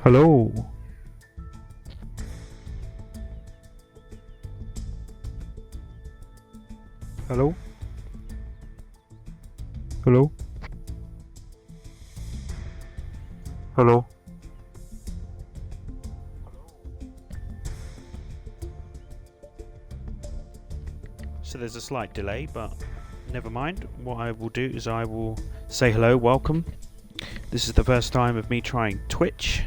Hello. Hello. Hello. Hello. So there's a slight delay, but never mind. What I will do is I will say hello, welcome. This is the first time of me trying Twitch.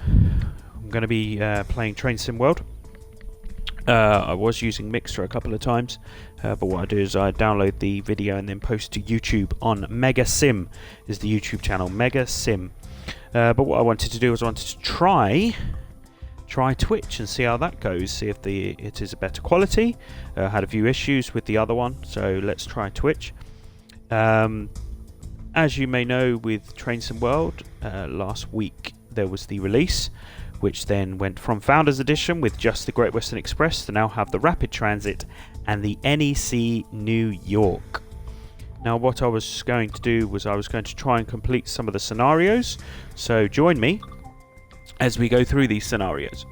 I'm going to be playing Train Sim World. I was using Mixer a couple of times, but what I do is I download the video and then post to YouTube on Mega Sim, is the YouTube channel, Mega Sim. But what I wanted to do was I wanted to try Twitch and see how that goes, see if it is a better quality. Had a few issues with the other one, so let's try Twitch. As you may know, with Train Sim World, last week there was the release, which then went from Founders Edition with just the Great Western Express to now have the Rapid Transit and the NEC New York. Now what I was going to do was I was going to try and complete some of the scenarios, so join me as we go through these scenarios.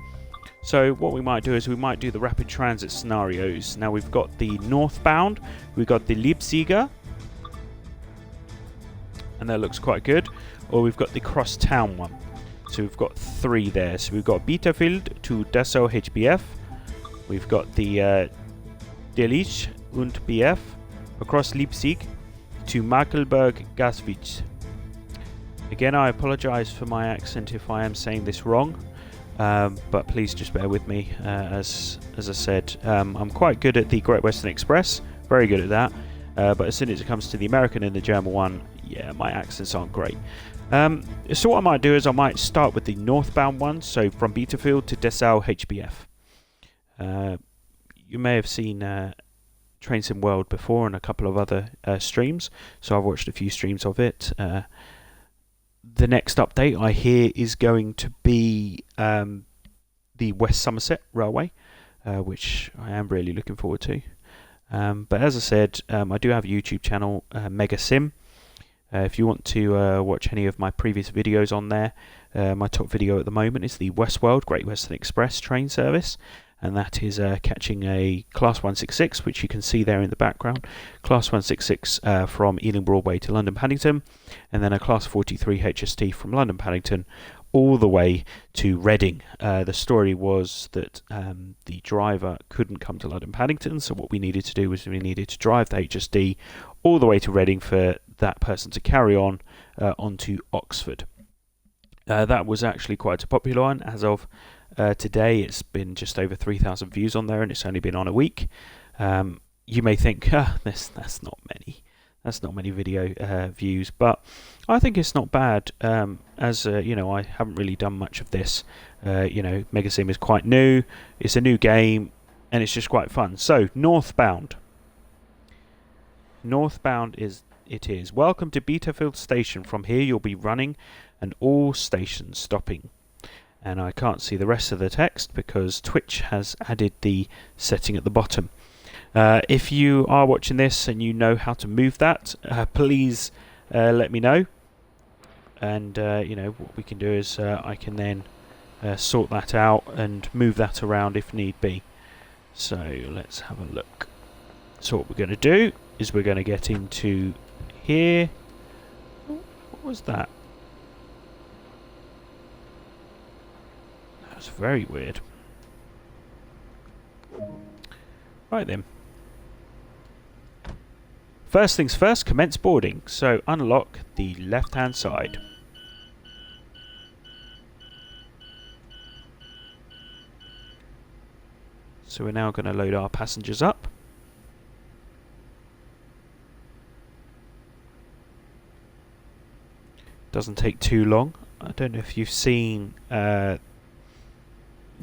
So what we might do is we might do the Rapid Transit scenarios. Now we've got the Northbound, we've got the Leipziger, and that looks quite good, or we've got the Crosstown one. So we've got three there. So we've got Bitterfeld to Dessau HBF. We've got the Delitzsch und BF across Leipzig to Makelberg Gaswitz. Again, I apologise for my accent if I am saying this wrong, but please just bear with me. As I said, I'm quite good at the Great Western Express, very good at that. But as soon as it comes to the American and the German one, yeah, my accents aren't great. So what I might do is I might start with the Northbound one, so from Bitterfeld to Dessau HBF. You may have seen Train Sim World before and a couple of other streams, so I've watched a few streams of it. The next update I hear is going to be the West Somerset Railway, which I am really looking forward to. But as I said, I do have a YouTube channel, Mega Sim. If you want to watch any of my previous videos on there, my top video at the moment is the Westworld Great Western Express train service, and that is catching a Class 166, which you can see there in the background. Class 166 from Ealing Broadway to London Paddington, and then a Class 43 HST from London Paddington all the way to Reading. The story was that the driver couldn't come to London Paddington, so what we needed to do was we needed to drive the HSD all the way to Reading for that person to carry on onto Oxford. That was actually quite a popular one. As of today, it's been just over 3,000 views on there, and it's only been on a week. You may think, that's not many. That's not many video views, but I think it's not bad. As you know, I haven't really done much of this. Mega Sim is quite new. It's a new game, and it's just quite fun. So, Northbound. Northbound is. Welcome to Bitterfeld Station. From here you'll be running and all stations stopping. And I can't see the rest of the text because Twitch has added the setting at the bottom. If you are watching this and you know how to move that, please let me know. And what we can do is I can then sort that out and move that around if need be. So let's have a look. So what we're going to do is we're going to get into here. What was that? That was very weird. Right then. First things first, commence boarding. So unlock the left hand side. So we're now going to load our passengers up. Doesn't take too long. I don't know if you've seen, there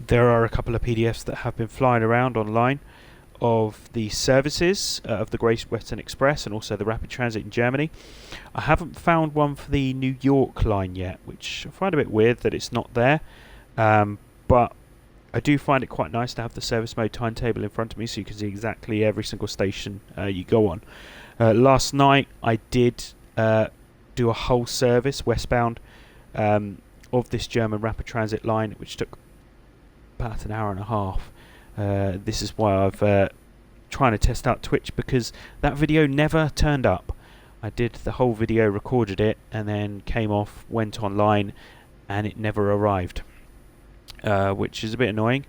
are a couple of PDFs that have been flying around online of the services of the Great Western Express and also the Rapid Transit in Germany. I haven't found one for the New York line yet, which I find a bit weird that it's not there, but I do find it quite nice to have the service mode timetable in front of me so you can see exactly every single station you go on. Last night I did do a whole service westbound of this German rapid transit line, which took about an hour and a half. This is why I've trying to test out Twitch, because that video never turned up. I did the whole video, recorded it, and then came off, went online, and it never arrived, which is a bit annoying.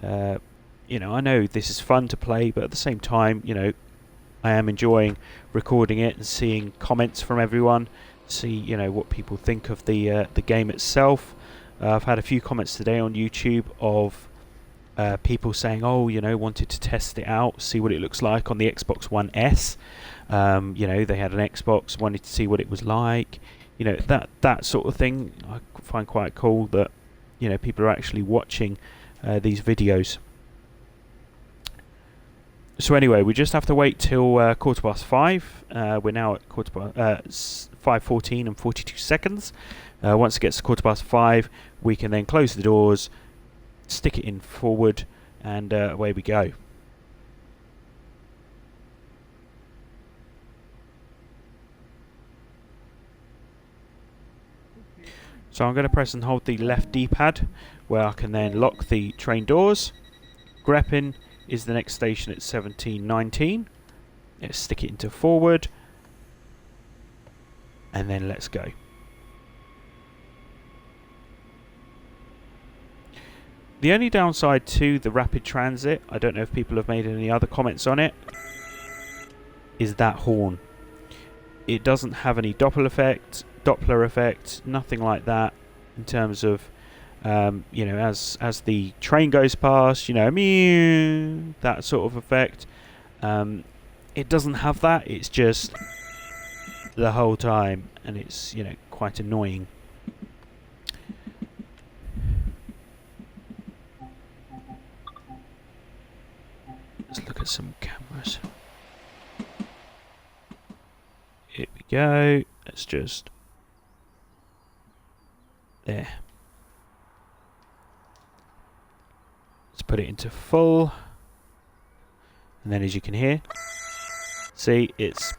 You know, I know this is fun to play, but at the same time, you know, I am enjoying recording it and seeing comments from everyone, see, you know, what people think of the game itself. I've had a few comments today on YouTube of people saying, oh, you know, wanted to test it out, see what it looks like on the Xbox One S. You know, they had an Xbox, wanted to see what it was like. You know, that sort of thing I find quite cool, that, you know, people are actually watching these videos. So anyway, we just have to wait till 5:15. We're now at 5:14 and 42 seconds. Once it gets to 5:15, we can then close the doors, stick it in forward, and away we go. So I'm going to press and hold the left D-pad, where I can then lock the train doors. Greppin is the next station at 17:19. Let's stick it into forward, and then let's go. The only downside to the rapid transit, I don't know if people have made any other comments on it, is that horn. It doesn't have any Doppler effect, nothing like that, in terms of, you know, as the train goes past, you know, meow, that sort of effect. It doesn't have that. It's just the whole time, and it's, you know, quite annoying. Let's look at some cameras. Here we go. Let's just... there. Let's put it into full. And then, as you can hear, see, it's...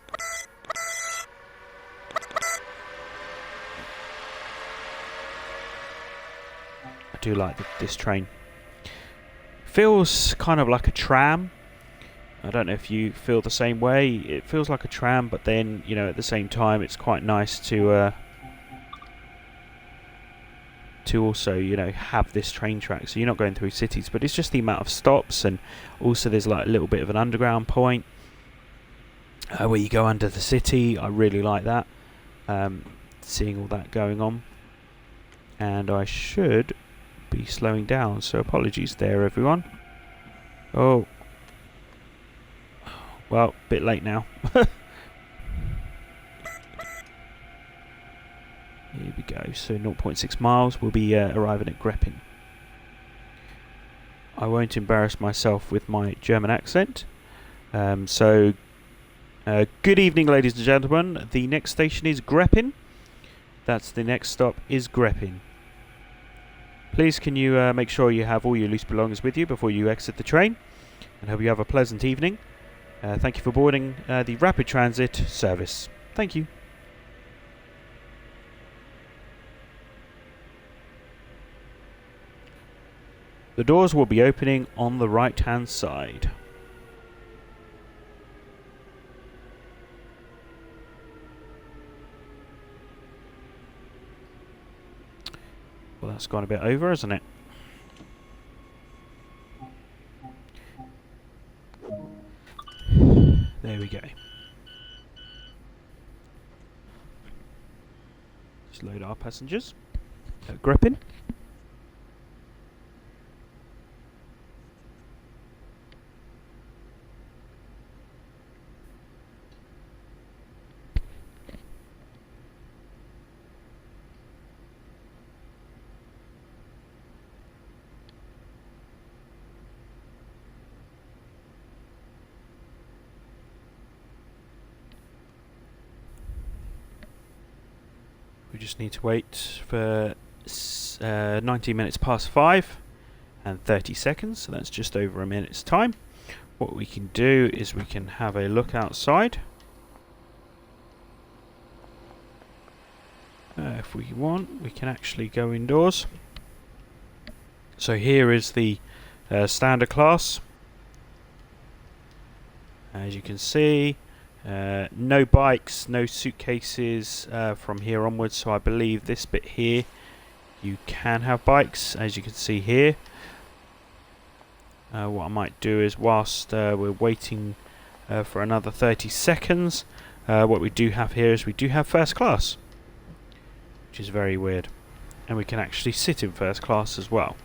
I do like this train. Feels kind of like a tram. I don't know if you feel the same way. It feels like a tram, but then, you know, at the same time, it's quite nice to also, you know, have this train track, so you're not going through cities, but it's just the amount of stops, and also there's like a little bit of an underground point where you go under the city. I really like that, seeing all that going on. And I should be slowing down, so apologies there, everyone. Oh, well, bit late now. Here we go. So 0.6 miles. We'll be arriving at Greppin. I won't embarrass myself with my German accent. Good evening, ladies and gentlemen. The next station is Greppin. That's the next stop, is Greppin. Please can you make sure you have all your loose belongings with you before you exit the train, and hope you have a pleasant evening. Thank you for boarding the rapid transit service. Thank you. The doors will be opening on the right hand side. Well, that's gone a bit over, hasn't it? There we go. Just load our passengers. Greppin. We just need to wait for 19 minutes past 5 and 30 seconds, so that's just over a minute's time. What we can do is we can have a look outside. If we want, we can actually go indoors. So here is the standard class. As you can see, no bikes, no suitcases from here onwards, so I believe this bit here you can have bikes, as you can see here. What I might do is, whilst we're waiting for another 30 seconds, what we do have here is we do have first class, which is very weird, and we can actually sit in first class as well.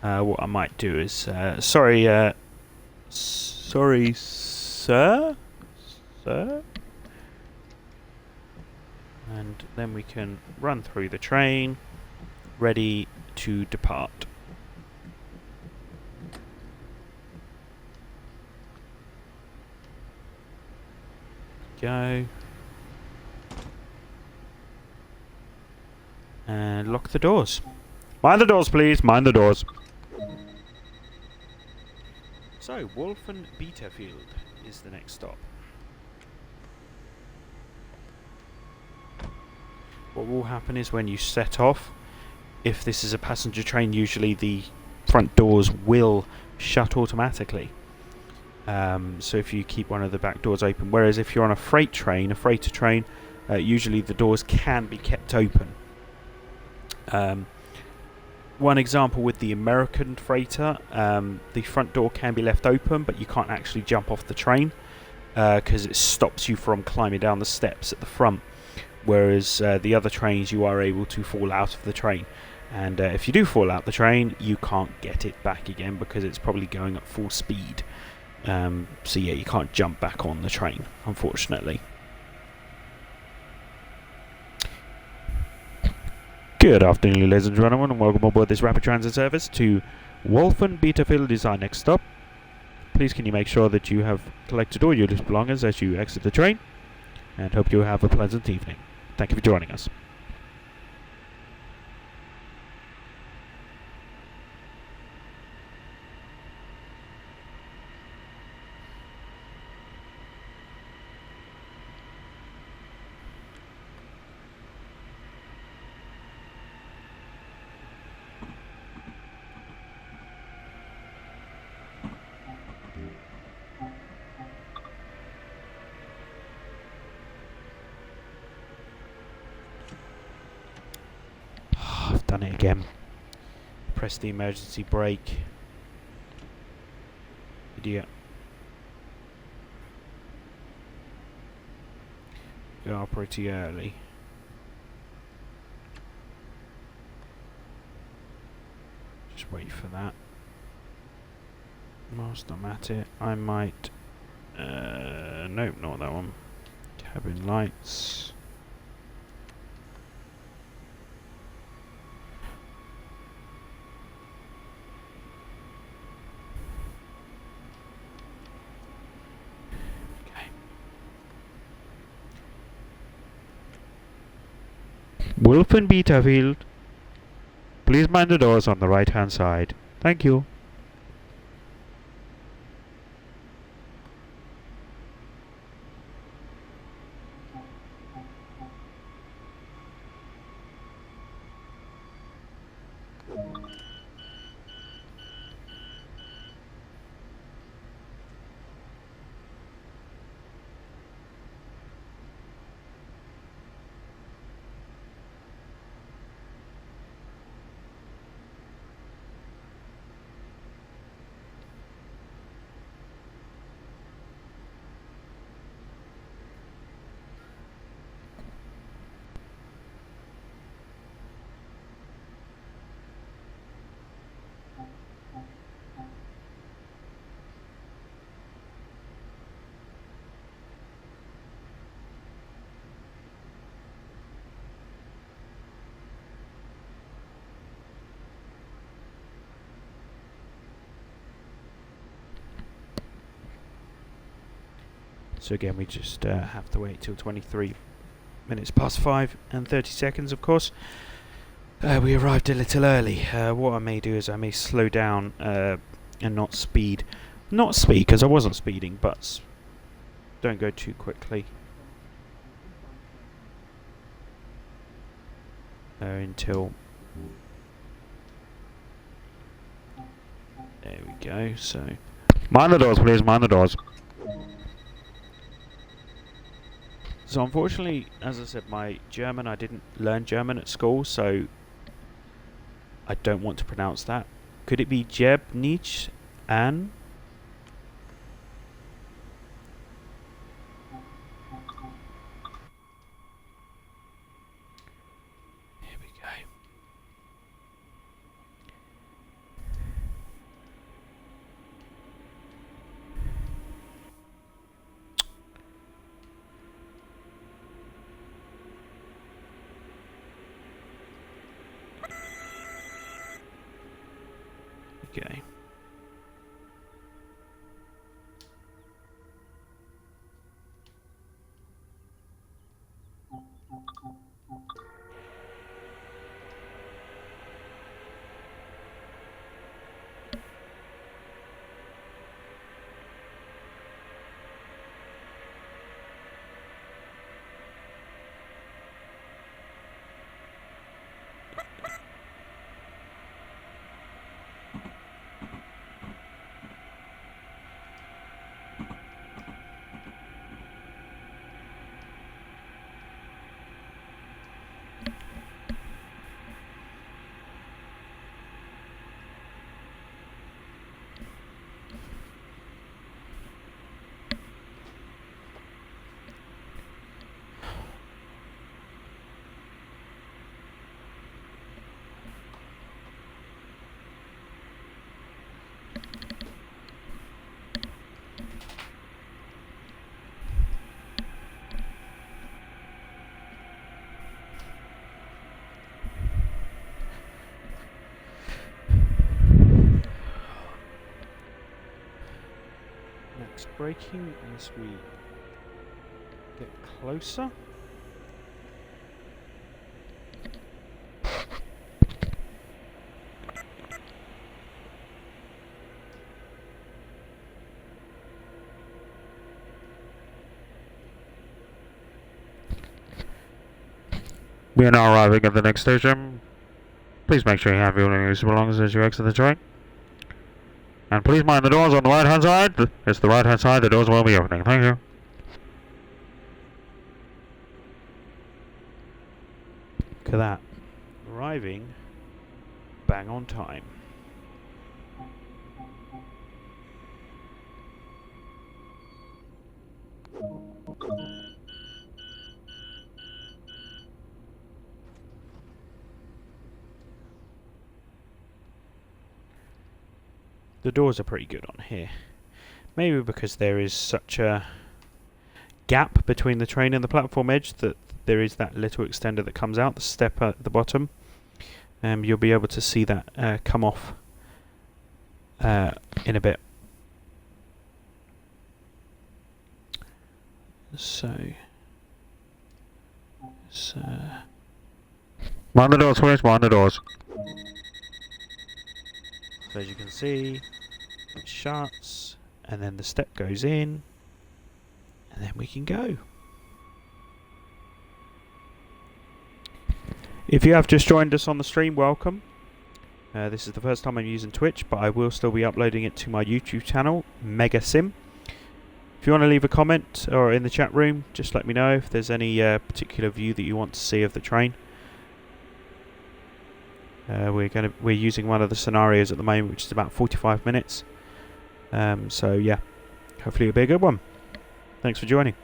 What I might do is, sorry sir, and then we can run through the train, ready to depart. Go. And lock the doors. Mind the doors, please. Mind the doors. So, Wolfen Bieterfield is the next stop. What will happen is when you set off, if this is a passenger train, usually the front doors will shut automatically. So if you keep one of the back doors open, whereas if you're on a freighter train, usually the doors can be kept open. One example with the American freighter, the front door can be left open, but you can't actually jump off the train because it stops you from climbing down the steps at the front. Whereas the other trains, you are able to fall out of the train. And if you do fall out the train, you can't get it back again because it's probably going at full speed. So yeah, you can't jump back on the train, unfortunately. Good afternoon, ladies and gentlemen, and welcome aboard this rapid transit service to Wolfen Bieterfield is our next stop. Please can you make sure that you have collected all your loose belongings as you exit the train, and hope you have a pleasant evening. Thank you for joining us. I've done it again. Press the emergency brake. Idiot. You are pretty early. Just wait for that. Whilst I'm at it, I might... nope, not that one. Cabin lights. Wolfen Bieterfield. Please mind the doors on the right hand side. Thank you. So again, we just have to wait till 23 minutes past 5 and 30 seconds, of course. We arrived a little early. What I may do is I may slow down and not speed. Not speed, because I wasn't speeding, but don't go too quickly. until... There we go, so... Mind the doors, please, mind the doors. So unfortunately, as I said, my German, I didn't learn German at school, so I don't want to pronounce that. Could it be Jeb Nietzsche An? Here we go. Okay. Next braking as we get closer. We are now arriving at the next station. Please make sure you have your useful belongings as you exit the train. And please mind the doors on the right hand side. It's the right hand side, the doors will be opening. Thank you. Look at that. Arriving bang on time. The doors are pretty good on here. Maybe because there is such a gap between the train and the platform edge that there is that little extender that comes out, the step at the bottom. You'll be able to see that come off in a bit. So Mind the doors, please, mind the doors. So as you can see, it shuts, and then the step goes in, and then we can go. If you have just joined us on the stream, welcome. This is the first time I'm using Twitch, but I will still be uploading it to my YouTube channel, Mega Sim. If you want to leave a comment or in the chat room, just let me know if there's any particular view that you want to see of the train. We're using one of the scenarios at the moment, which is about 45 minutes. So yeah, hopefully it'll be a good one. Thanks for joining.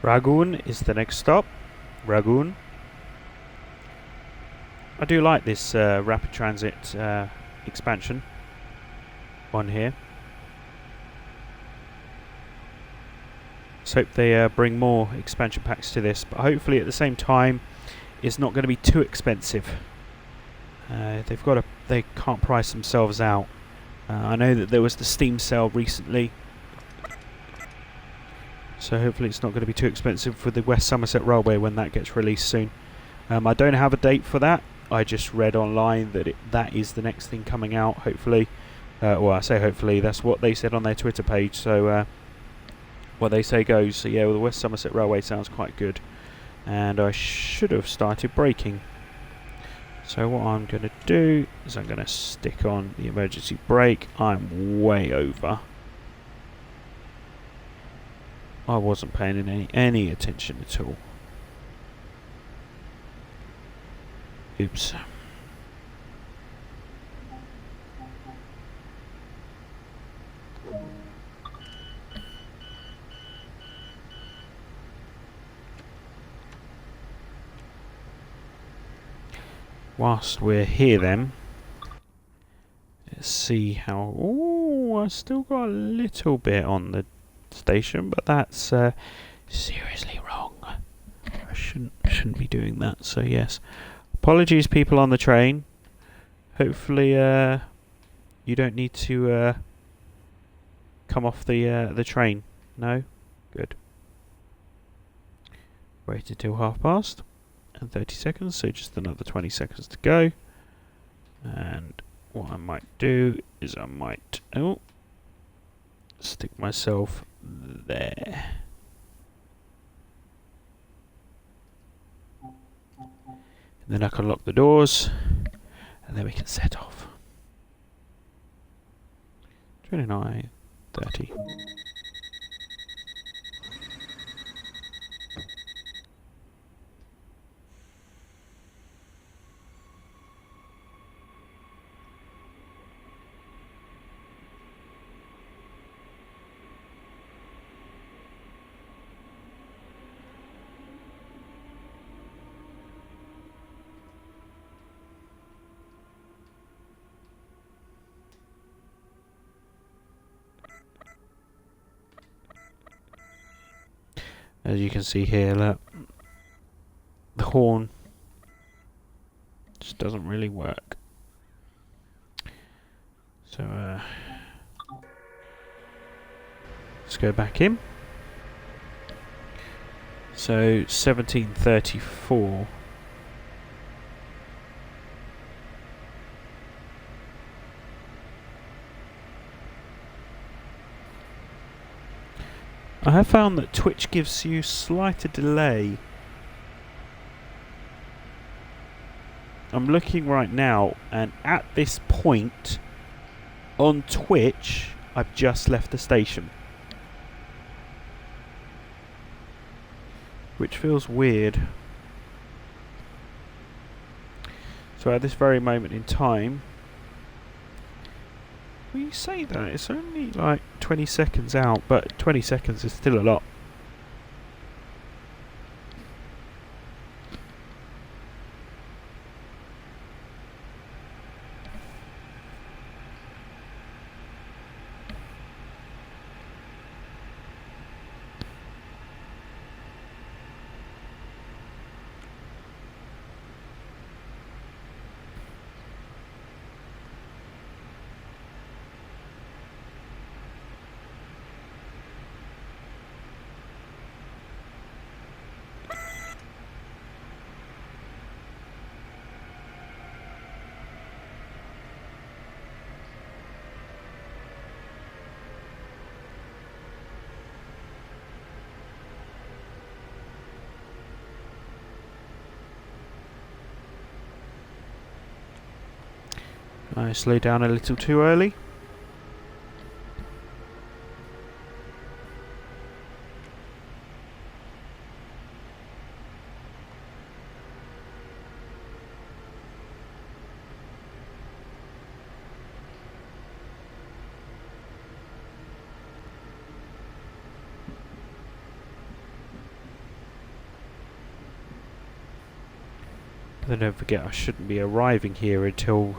Rangoon is the next stop. Rangoon. I do like this rapid transit expansion on here. Let's hope they bring more expansion packs to this, but hopefully at the same time it's not going to be too expensive. They can't price themselves out. I know that there was the Steam sale recently, so hopefully it's not going to be too expensive for the West Somerset Railway when that gets released soon. I don't have a date for that. I just read online that that is the next thing coming out, hopefully. Well, I say hopefully, that's what they said on their Twitter page, so what they say goes. So yeah, well, the West Somerset Railway sounds quite good. And I should have started braking. So what I'm going to do is I'm going to stick on the emergency brake. I'm way over. I wasn't paying any attention at all. Oops. Whilst we're here then, let's see how... Oh, I still got a little bit on the station, but that's seriously wrong. I shouldn't be doing that, so yes. Apologies, people on the train. Hopefully you don't need to come off the train. No? Good. Wait until 30 seconds, so just another 20 seconds to go. And what I might do is I might stick myself there. And then I can lock the doors, and then we can set off. 29, 30. As you can see here, look, the horn just doesn't really work. So let's go back in. So 1734. I have found that Twitch gives you slighter delay. I'm looking right now, and at this point on Twitch, I've just left the station, which feels weird. So at this very moment in time, well, you say that, it's only like 20 seconds out, but 20 seconds is still a lot. I slowed down a little too early. Then don't forget I shouldn't be arriving here until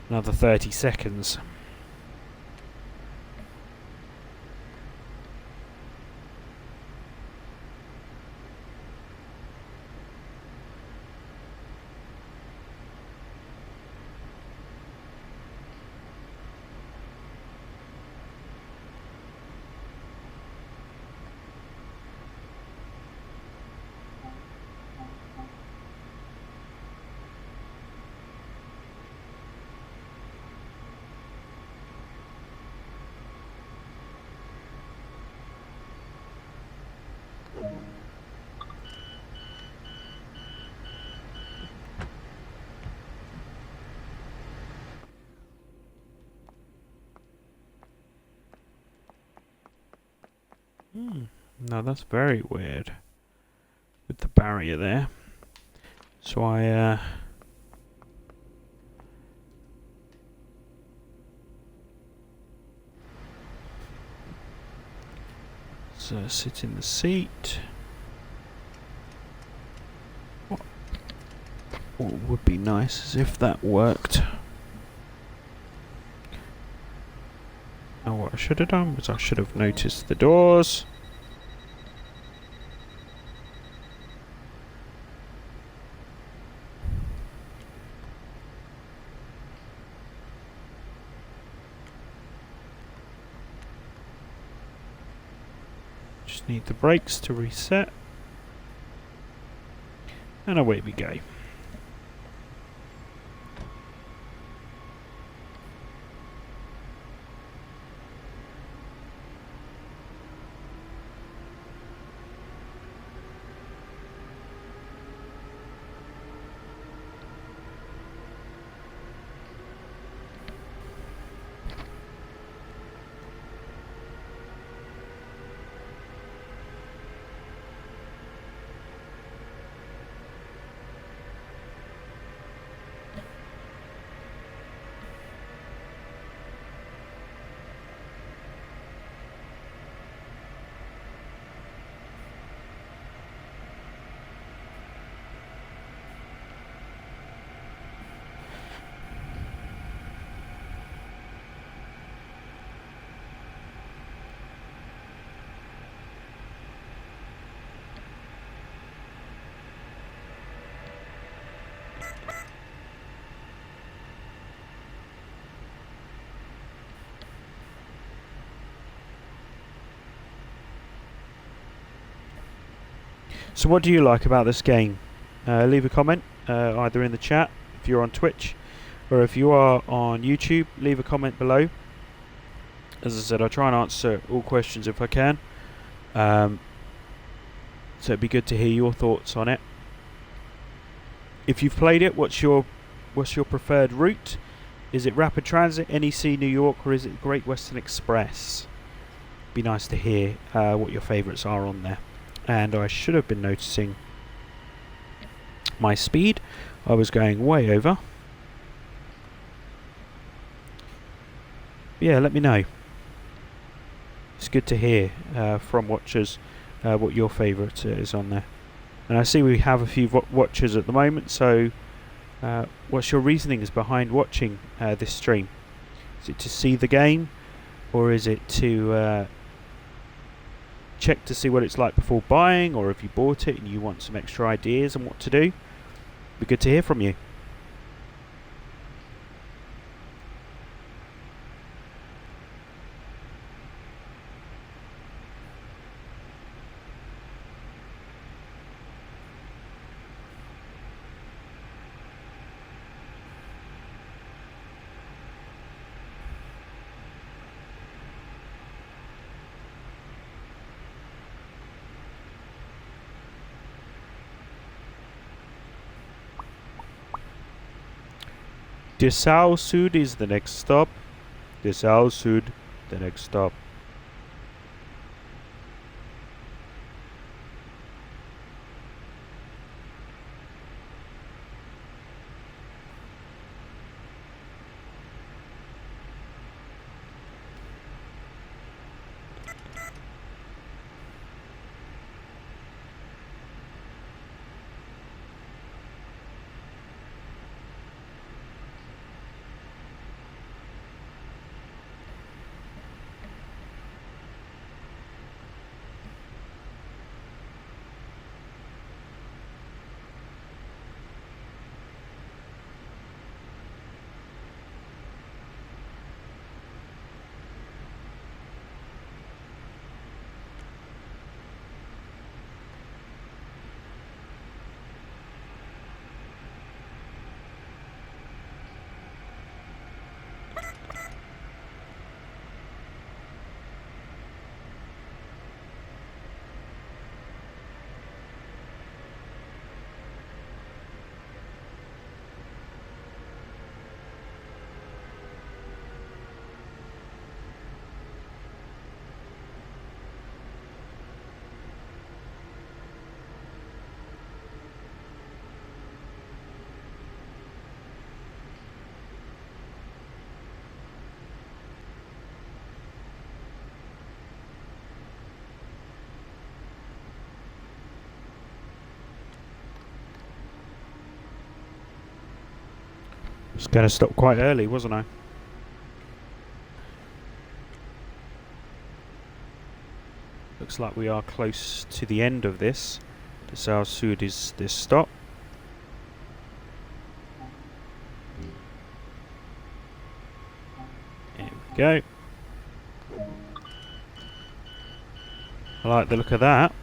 another 30 seconds. No, that's very weird. With the barrier there. So so sit in the seat. What would be nice is if that worked. Now what I should have done was I should have noticed the doors. Just need the brakes to reset. And away we go. So what do you like about this game? Leave a comment either in the chat if you're on Twitch, or if you are on YouTube, leave a comment below. As I said, I try and answer all questions if I can. So it'd be good to hear your thoughts on it. If you've played it, what's your preferred route? Is it Rapid Transit, NEC New York, or is it Great Western Express? Be nice to hear what your favourites are on there. And I should have been noticing my speed. I was going way over. Yeah, let me know. It's good to hear from watchers what your favourite is on there. And I see we have a few watchers at the moment, so what's your reasonings behind watching this stream? Is it to see the game, or is it to check to see what it's like before buying, or if you bought it and you want some extra ideas on what to do? Be good to hear from you. Dessau Sud is the next stop. Dessau Sud, the next stop. was going to stop quite early, wasn't I? Looks like we are close to the end of this. So how soon is this stop? There we go. I like the look of that.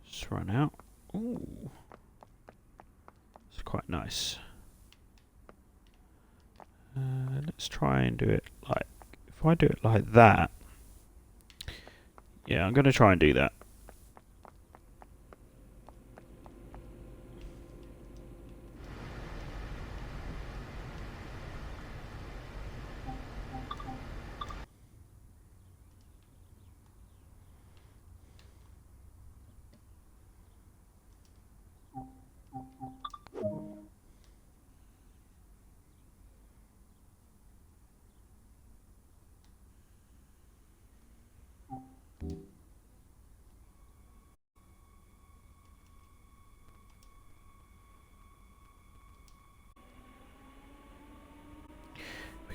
Just run out. Ooh. It's quite nice. Let's try and do it like... If I do it like that... Yeah, I'm going to try and do that.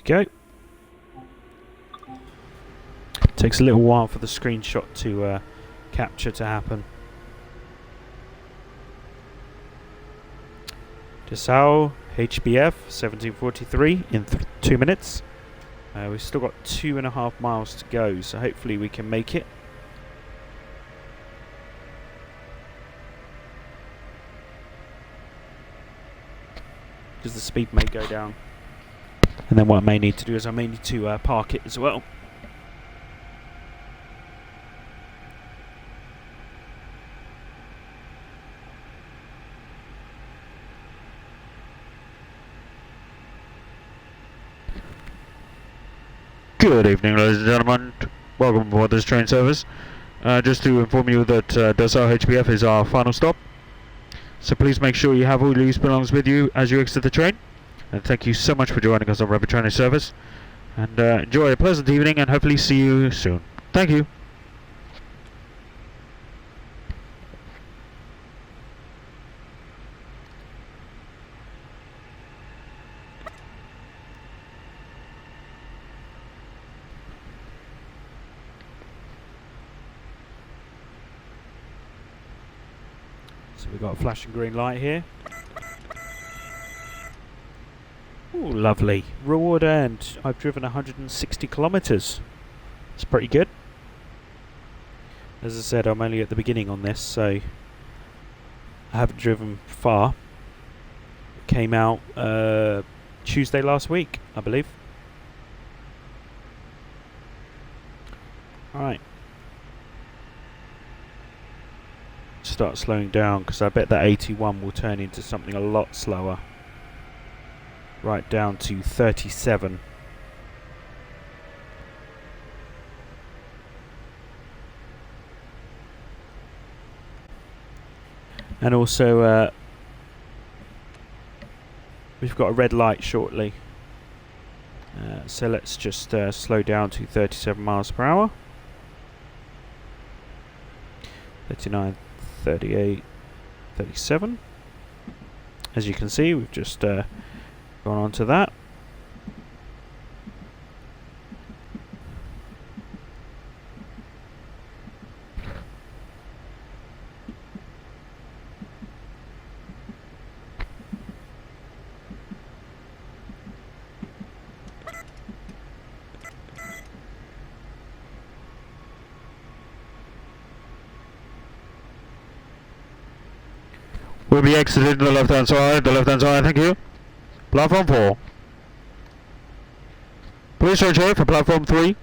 Go. Takes a little while for the screenshot to capture to happen. Dessau HBF 1743 in 2 minutes. We've still got 2.5 miles to go, so hopefully we can make it. Because the speed may go down. And then what I may need to do is I may need to park it as well. Good evening, ladies and gentlemen. Welcome aboard this train service. Just to inform you that Dessau HBF is our final stop. So please make sure you have all your loose belongings with you as you exit the train. And thank you so much for joining us on Rapid Transit Service. And enjoy a pleasant evening and hopefully see you soon. Thank you. So we've got a flashing green light here. Ooh, lovely. Reward earned. I've driven 160 kilometres. It's pretty good. As I said, I'm only at the beginning on this, so I haven't driven far. It came out Tuesday last week, I believe. Alright. Start slowing down, because I bet that 81 will turn into something a lot slower. Right down to 37. And also we've got a red light shortly, so let's just slow down to 37 miles per hour. 39, 38, 37. As you can see, we've just gone on to that. We'll be exiting the left-hand side, thank you. Platform 4. Please search here for platform 3.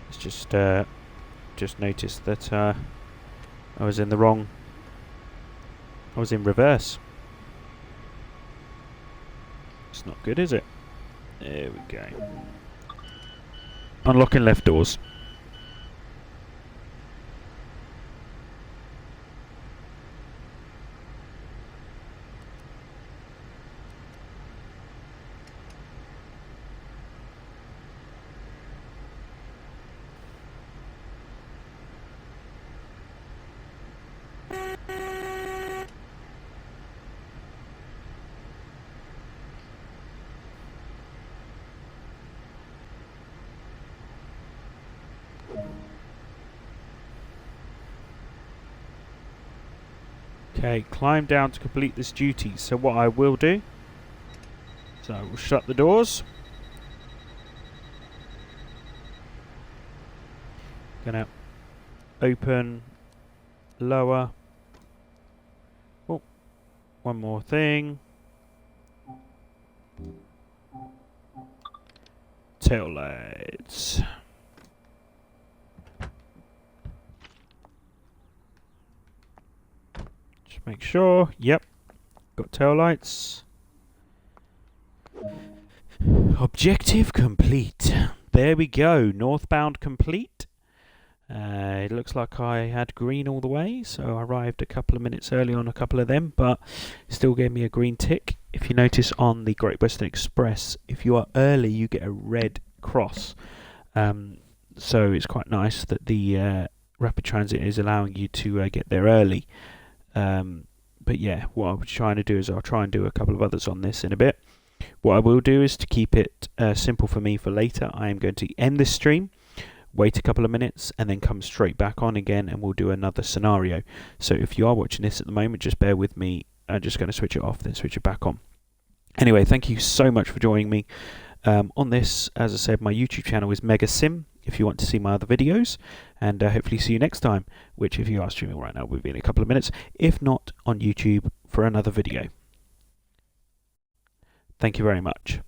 It's just noticed that I was in the wrong. I was in reverse. It's not good, is it? There we go. Unlocking left doors. Okay, climb down to complete this duty. So what I will do, so I will shut the doors. Gonna open, lower. Oh, one more thing. Tail lights. Just make sure. Yep, got tail lights. Objective complete. There we go. Northbound complete. It looks like I had green all the way, so I arrived a couple of minutes early on a couple of them, but still gave me a green tick. If you notice on the Great Western Express, if you are early, you get a red cross. So it's quite nice that the Rapid Transit is allowing you to get there early. But yeah, what I was trying to do is I'll try and do a couple of others on this in a bit. What I will do is to keep it simple for me for later, I am going to end this stream, wait a couple of minutes, and then come straight back on again, and we'll do another scenario. So if you are watching this at the moment, just bear with me. I'm just going to switch it off, then switch it back on. Anyway, thank you so much for joining me on this. As I said, my YouTube channel is Mega Sim if you want to see my other videos, and hopefully see you next time, which if you are streaming right now will be in a couple of minutes, if not on YouTube for another video. Thank you very much.